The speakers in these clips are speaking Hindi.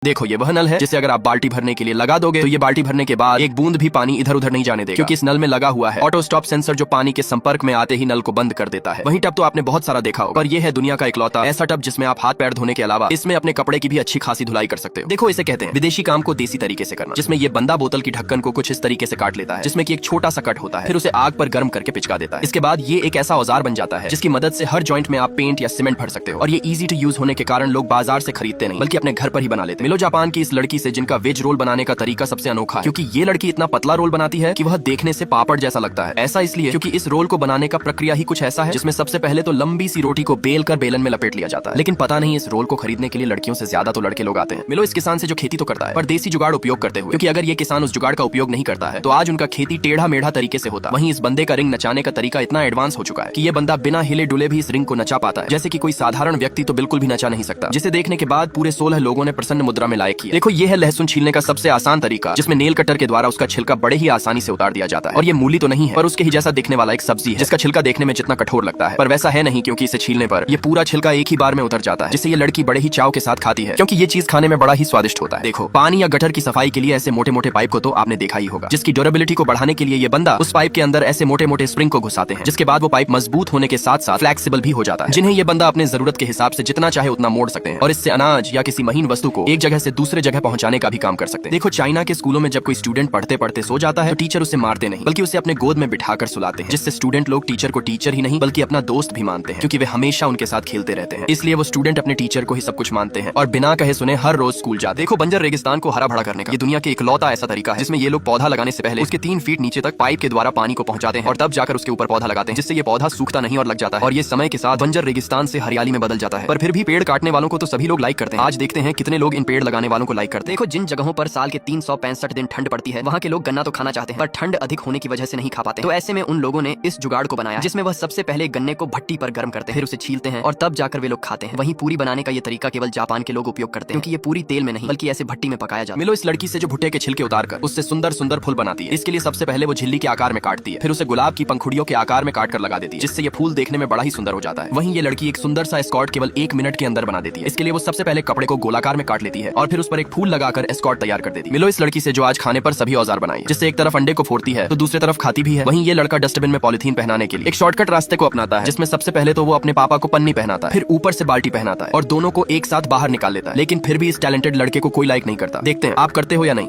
देखो ये वह नल है जिसे अगर आप बाल्टी भरने के लिए लगा दोगे तो ये बाल्टी भरने के बाद एक बूंद भी पानी इधर उधर नहीं जाने देगा, क्योंकि इस नल में लगा हुआ है ऑटो स्टॉप सेंसर जो पानी के संपर्क में आते ही नल को बंद कर देता है। वही टब तो आपने बहुत सारा देखा होगा, और ये है दुनिया का इकलौता ऐसा टब जिसमें आप हाथ पैर धोने के अलावा इसमें अपने कपड़े की भी अच्छी खासी धुलाई कर सकते हो। देखो इसे कहते हैं विदेशी काम को देसी तरीके से करना, जिसमें ये बंदा बोतल की ढक्कन को कुछ इस तरीके से काट लेता है जिसमें कि एक छोटा सा कट होता है, फिर उसे आग पर गर्म करके पिचका देता है। इसके बाद ये एक ऐसा औजार बन जाता है जिसकी मदद से हर जॉइंट में आप पेंट या सीमेंट भर सकते हो, और ये इजी टू यूज होने के कारण लोग बाजार से खरीदते नहीं बल्कि अपने घर पर ही बना लेते हैं। मिलो जापान की इस लड़की से जिनका वेज रोल बनाने का तरीका सबसे अनोखा है, क्योंकि ये लड़की इतना पतला रोल बनाती है कि वह देखने से पापड़ जैसा लगता है। ऐसा इसलिए क्योंकि इस रोल को बनाने का प्रक्रिया ही कुछ ऐसा है जिसमें सबसे पहले तो लंबी सी रोटी को बेल कर बेलन में लपेट लिया जाता है। लेकिन पता नहीं इस रोल को खरीदने के लिए लड़कियों से ज्यादा तो लड़के लोग आते हैं। मिलो इस किसान से जो खेती तो करता है पर देसी जुगाड़ उपयोग करते हुए, क्योंकि अगर ये किसान उस जुगाड़ का उपयोग नहीं करता है तो आज उनका खेती टेढ़ा मेढ़ा तरीके से होता। वहीं इस बंदे का रिंग नचाने का तरीका इतना एडवांस हो चुका है कि ये बंदा बिना हिले डुले भी इस रिंग को नचा पाता है, जैसे कि कोई साधारण व्यक्ति तो बिल्कुल भी नचा नहीं सकता, जिसे देखने के बाद पूरे 16 लोगों ने प्रसन्न मुद्रा में लाइक किया। देखो ये है लहसुन छीलने का सबसे आसान तरीका, जिसमें नेल कटर के द्वारा उसका छिलका बड़े ही आसानी से उतार दिया जाता है। और ये मूली तो नहीं है पर उसके ही जैसा दिखने वाला एक सब्जी है जिसका छिलका देखने में जितना कठोर लगता है पर वैसा है नहीं, क्योंकि इसे छीलने पर ये पूरा छिलका एक ही बार में उतर जाता है, जिससे ये लड़की बड़े ही चाव के साथ खाती है, क्योंकि ये चीज खाने में बड़ा ही स्वादिष्ट होता है। देखो पानी या गटर की सफाई के लिए ऐसे मोटे मोटे पाइप को तो आपने देखा ही होगा, जिसकी ड्यूरेबिलिटी को बढ़ाने के लिए ये बंदा उस पाइप के अंदर ऐसे मोटे मोटे स्प्रिंग को घुसाते हैं, जिसके बाद वो पाइप मजबूत होने के साथ साथ फ्लेक्सिबल भी हो जाता है, जिन्हें ये बंदा अपने जरूरत के हिसाब से जितना चाहे उतना मोड़ सकते हैं, और इससे अनाज या किसी महीन वस्तु को एक जगह से दूसरे जगह पहुंचाने का भी काम कर सकते हैं। देखो चाइना के स्कूलों में जब कोई स्टूडेंट पढ़ते पढ़ते सो जाता है तो टीचर उसे मारते नहीं बल्कि उसे अपने गोद में बिठाकर सुलाते हैं, जिससे स्टूडेंट लोग टीचर को टीचर ही नहीं बल्कि अपना दोस्त भी मानते हैं, क्योंकि वे हमेशा उनके साथ खेलते रहते हैं। इसलिए वो स्टूडेंट अपने टीचर को ही सब कुछ मानते हैं और बिना कहे सुने हर रोज स्कूल जाते। देखो बंजर रेगिस्तान को हरा भरा करने का ये दुनिया के इकलौता ऐसा तरीका है जिसमें ये लोग पौधा लगाने से पहले उसके 3 फीट नीचे तक पाइप के द्वारा पानी को पहुंचाते हैं और तब जाकर उसके ऊपर पौधा लगाते हैं, जिससे ये पौधा सूखता नहीं और लग जाता है, और ये समय के साथ बंजर रेगिस्तान से हरियाली में बदल जाता है। पर फिर भी पेड़ काटने वालों को तो सभी लोग लाइक करते हैं। आज देखते हैं कितने लोग इन पेड़ लगाने वालों को लाइक करते हैं। देखो जिन जगहों पर साल के 365 दिन ठंड पड़ती है वहाँ के लोग गन्ना तो खाना चाहते हैं पर ठंड अधिक होने की वजह से नहीं खा पाते, तो ऐसे में उन लोगों ने इस जुगाड़ को बनाया जिसमें वह सबसे पहले गन्ने को भट्टी पर गर्म करते हैं, फिर उसे छीलते हैं और तब जाकर वे लोग खाते हैं। वहीं पूरी बनाने का ये तरीका केवल जापान के लोग उपयोग करते हैं, क्योंकि ये पूरी तेल में नहीं बल्कि ऐसे भट्टी में पकाया जाता है। मिलो इस लड़की से जो भुट्टे के छिलके उतार कर उससे सुंदर सुंदर फूल बनाती है। इसके लिए सबसे पहले वो झिल्ली के आकार में काटती है, फिर उसे गुलाब की पंखुड़ियों के आकार में काट कर लगा देती है, जिससे ये फूल देखने में बड़ा ही सुंदर हो जाता है। वहीं ये लड़की एक सुंदर सा एस्कॉर्ट केवल 1 मिनट के अंदर बना देती है। इसके लिए वो सबसे पहले कपड़े को गोलाकार में काट लेती है और फिर उस पर एक फूल लगाकर एस्कॉर्ट तैयार कर देती है। मिलो इस लड़की से जो आज खाने पर सभी औजार बनाई, जिससे एक तरफ अंडे को फोड़ती है तो दूसरी तरफ खाती भी है। वहीं ये लड़का डस्टबिन में पॉलिथीन पहनाने के लिए एक शॉर्टकट रास्ते को अपनाता है, जिसमें सबसे पहले तो वो अपने पापा को पन्नी पहनाता है, फिर ऊपर से बाल्टी पहनाता है और दोनों को एक साथ बाहर निकाल लेता है। लेकिन फिर भी इस टैलेंटेड लड़के को कोई लाइक नहीं करता। देखते हैं आप करते हो या नहीं।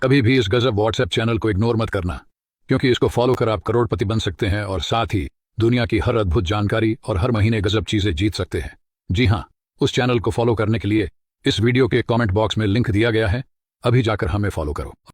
कभी भी इस गजब व्हाट्सएप चैनल को इग्नोर मत करना, क्योंकि इसको फॉलो कर आप करोड़पति बन सकते हैं और साथ ही दुनिया की हर अद्भुत जानकारी और हर महीने गजब चीजें जीत सकते हैं। जी हाँ, उस चैनल को फॉलो करने के लिए इस वीडियो के कमेंट बॉक्स में लिंक दिया गया है, अभी जाकर हमें फॉलो करो।